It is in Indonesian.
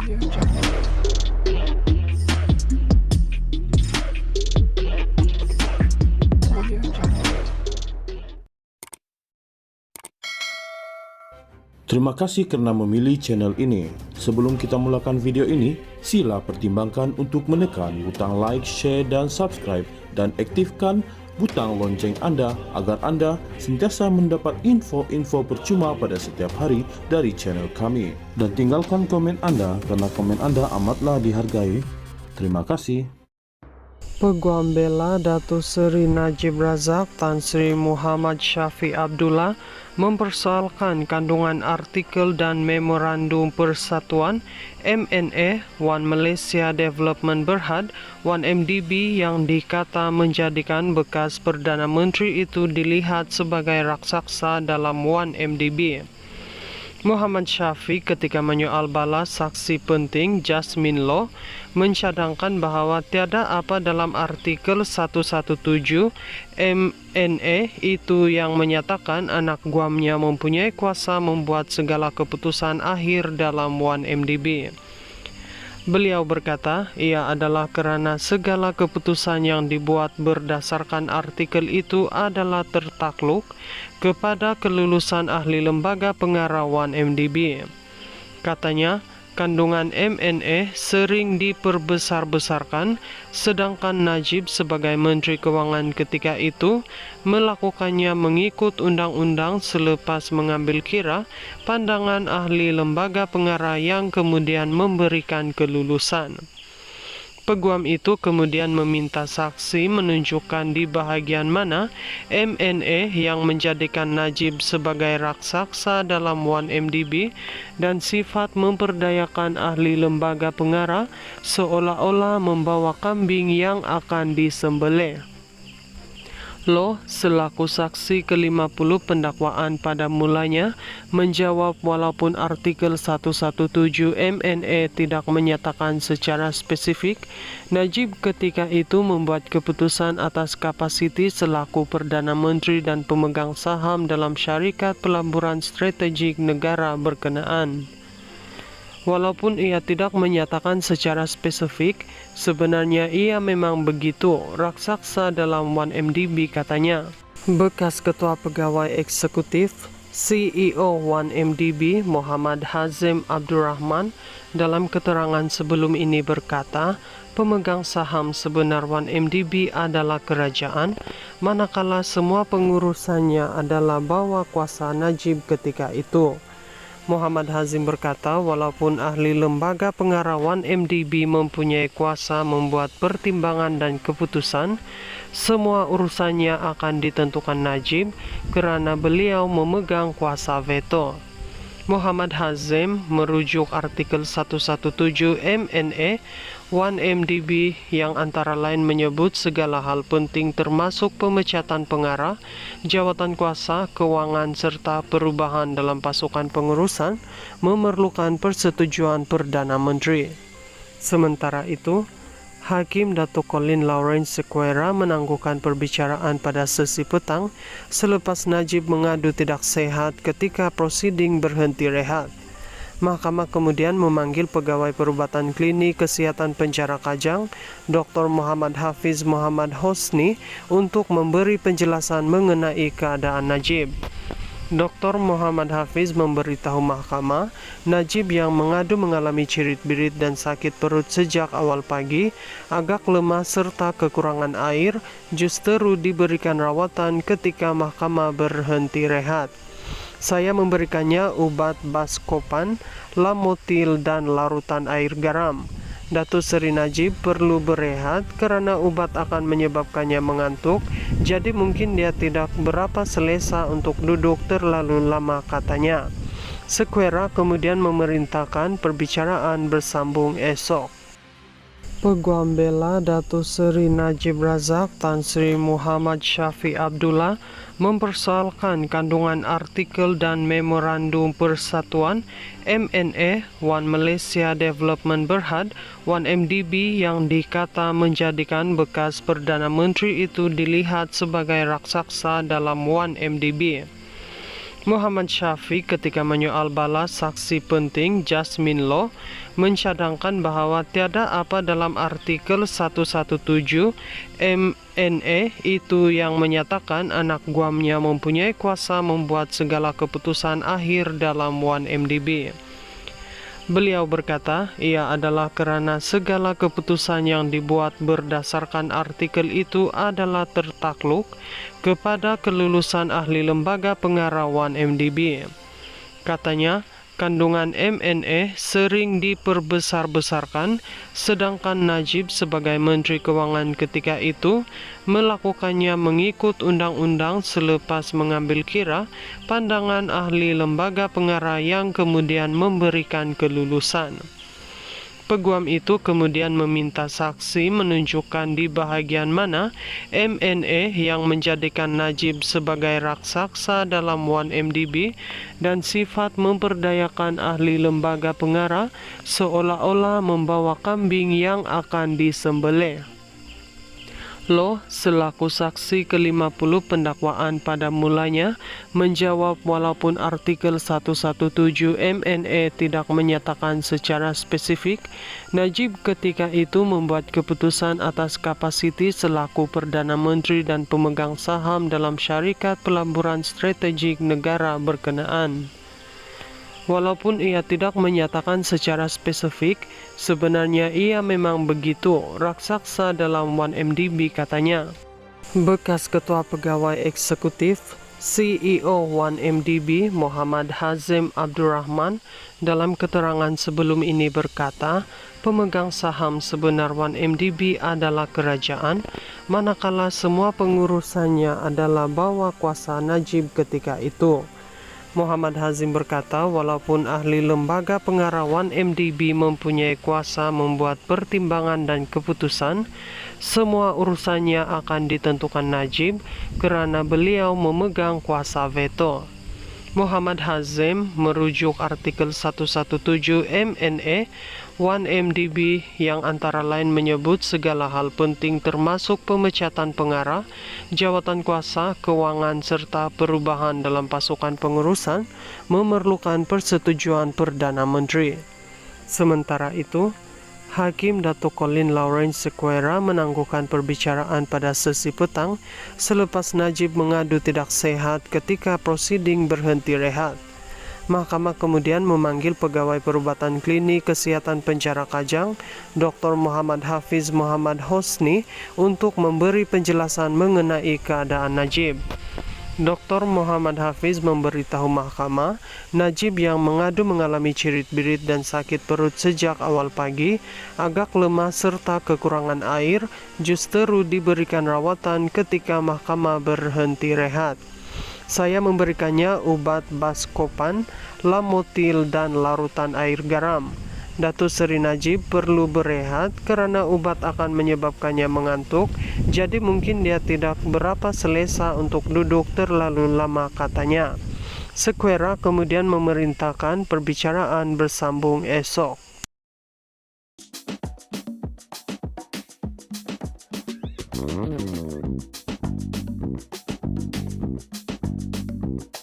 Terima kasih karena memilih channel ini. Sebelum kita mulakan video ini, sila pertimbangkan untuk menekan butang like, share, dan subscribe, dan aktifkan butang lonceng Anda agar Anda sentiasa mendapat info-info percuma pada setiap hari dari channel kami. Dan tinggalkan komen Anda karena komen Anda amatlah dihargai. Terima kasih. Peguam Bela Datuk Seri Najib Razak Tan Sri Muhammad Syafiee Abdullah mempersoalkan kandungan artikel dan memorandum persatuan MNA One Malaysia Development Berhad One MDB yang dikata menjadikan bekas Perdana Menteri itu dilihat sebagai raksasa dalam One MDB. Muhammad Syafiee ketika menyoal balas saksi penting Jasmine Law mencadangkan bahawa tiada apa dalam artikel 117 MNA itu yang menyatakan anak guamnya mempunyai kuasa membuat segala keputusan akhir dalam One MDB. Beliau berkata, ia adalah kerana segala keputusan yang dibuat berdasarkan artikel itu adalah tertakluk kepada kelulusan ahli lembaga pengarah One MDB. Katanya, kandungan MNA sering diperbesar-besarkan, sedangkan Najib sebagai Menteri Kewangan ketika itu melakukannya mengikut undang-undang selepas mengambil kira pandangan ahli lembaga pengarah yang kemudian memberikan kelulusan. Peguam itu kemudian meminta saksi menunjukkan di bahagian mana MNA yang menjadikan Najib sebagai raksasa dalam One MDB dan sifat memperdayakan ahli lembaga pengarah seolah-olah membawa kambing yang akan disembelih. Law selaku saksi ke-50 pendakwaan pada mulanya menjawab walaupun artikel 117 MNA tidak menyatakan secara spesifik, Najib ketika itu membuat keputusan atas kapasiti selaku Perdana Menteri dan pemegang saham dalam syarikat pelaburan strategik negara berkenaan. Walaupun ia tidak menyatakan secara spesifik, sebenarnya ia memang begitu raksasa dalam One MDB katanya. Bekas Ketua Pegawai Eksekutif CEO One MDB Muhammad Hazim Abdul Rahman dalam keterangan sebelum ini berkata, pemegang saham sebenar One MDB adalah kerajaan, manakala semua pengurusannya adalah bawah kuasa Najib ketika itu. Muhammad Hazim berkata, walaupun ahli lembaga pengarah One MDB mempunyai kuasa membuat pertimbangan dan keputusan, semua urusannya akan ditentukan Najib kerana beliau memegang kuasa veto. Muhammad Hazim merujuk artikel 117 MNA One MDB yang antara lain menyebut segala hal penting termasuk pemecatan pengarah, jawatan kuasa, kewangan serta perubahan dalam pasukan pengurusan memerlukan persetujuan Perdana Menteri. Sementara itu, Hakim Datuk Colin Lawrence Sequeira menangguhkan perbicaraan pada sesi petang selepas Najib mengadu tidak sehat ketika prosiding berhenti rehat. Mahkamah kemudian memanggil Pegawai Perubatan Klinik Kesihatan Penjara Kajang, Dr. Muhammad Hafiz Muhammad Hosni untuk memberi penjelasan mengenai keadaan Najib. Dr. Muhammad Hafiz memberitahu mahkamah, Najib yang mengadu mengalami cirit-birit dan sakit perut sejak awal pagi, agak lemah serta kekurangan air, justru diberikan rawatan ketika mahkamah berhenti rehat. Saya memberikannya ubat Baskopan, Lamotil dan larutan air garam. Datuk Seri Najib perlu berehat kerana ubat akan menyebabkannya mengantuk, jadi mungkin dia tidak berapa selesa untuk duduk terlalu lama katanya. Sequeira kemudian memerintahkan perbicaraan bersambung esok. Peguam Bela Datuk Seri Najib Razak Tan Sri Muhammad Syafiee Abdullah mempersoalkan kandungan artikel dan memorandum persatuan MNA One Malaysia Development Berhad One MDB yang dikata menjadikan bekas Perdana Menteri itu dilihat sebagai raksasa dalam One MDB. Muhammad Syafiq ketika menyoal balas saksi penting Jasmine Law mencadangkan bahwa tiada apa dalam artikel 117 MNE itu yang menyatakan anak guamnya mempunyai kuasa membuat segala keputusan akhir dalam 1MDB. Beliau berkata, ia adalah kerana segala keputusan yang dibuat berdasarkan artikel itu adalah tertakluk kepada kelulusan ahli lembaga pengarah 1MDB. Katanya, kandungan MNE sering diperbesar-besarkan, sedangkan Najib sebagai Menteri Kewangan ketika itu melakukannya mengikut undang-undang selepas mengambil kira pandangan ahli lembaga pengarah yang kemudian memberikan kelulusan. Peguam itu kemudian meminta saksi menunjukkan di bahagian mana MNE yang menjadikan Najib sebagai raksasa dalam 1MDB dan sifat memperdayakan ahli lembaga pengarah seolah-olah membawa kambing yang akan disembelih. Law selaku saksi ke-50 pendakwaan pada mulanya menjawab walaupun artikel 117 MNE tidak menyatakan secara spesifik, Najib ketika itu membuat keputusan atas kapasiti selaku Perdana Menteri dan pemegang saham dalam syarikat pelaburan strategik negara berkenaan. Walaupun ia tidak menyatakan secara spesifik, sebenarnya ia memang begitu, raksasa dalam 1MDB katanya. Bekas Ketua Pegawai Eksekutif CEO 1MDB Muhammad Hazim Abdurrahman dalam keterangan sebelum ini berkata, pemegang saham sebenar 1MDB adalah kerajaan, manakala semua pengurusannya adalah bawah kuasa Najib ketika itu. Muhammad Hazim berkata, walaupun ahli lembaga pengarah 1MDB mempunyai kuasa membuat pertimbangan dan keputusan, semua urusannya akan ditentukan Najib kerana beliau memegang kuasa veto. Muhammad Hazim merujuk artikel 117 MNE 1MDB yang antara lain menyebut segala hal penting termasuk pemecatan pengarah, jawatan kuasa, kewangan serta perubahan dalam pasukan pengurusan memerlukan persetujuan Perdana Menteri. Sementara itu, Hakim Datuk Colin Lawrence Sequeira menangguhkan perbicaraan pada sesi petang selepas Najib mengadu tidak sehat ketika prosiding berhenti rehat. Mahkamah kemudian memanggil pegawai perubatan klinik kesihatan penjara Kajang, Dr. Muhammad Hafiz Muhammad Hosni, untuk memberi penjelasan mengenai keadaan Najib. Dr. Muhammad Hafiz memberitahu mahkamah, Najib yang mengadu mengalami cirit-birit dan sakit perut sejak awal pagi, agak lemah serta kekurangan air, justru diberikan rawatan ketika mahkamah berhenti rehat. Saya memberikannya ubat Baskopan, Lamotil dan larutan air garam. Datuk Seri Najib perlu berehat kerana ubat akan menyebabkannya mengantuk, jadi mungkin dia tidak berapa selesa untuk duduk terlalu lama, katanya. Sequeira kemudian memerintahkan perbicaraan bersambung esok.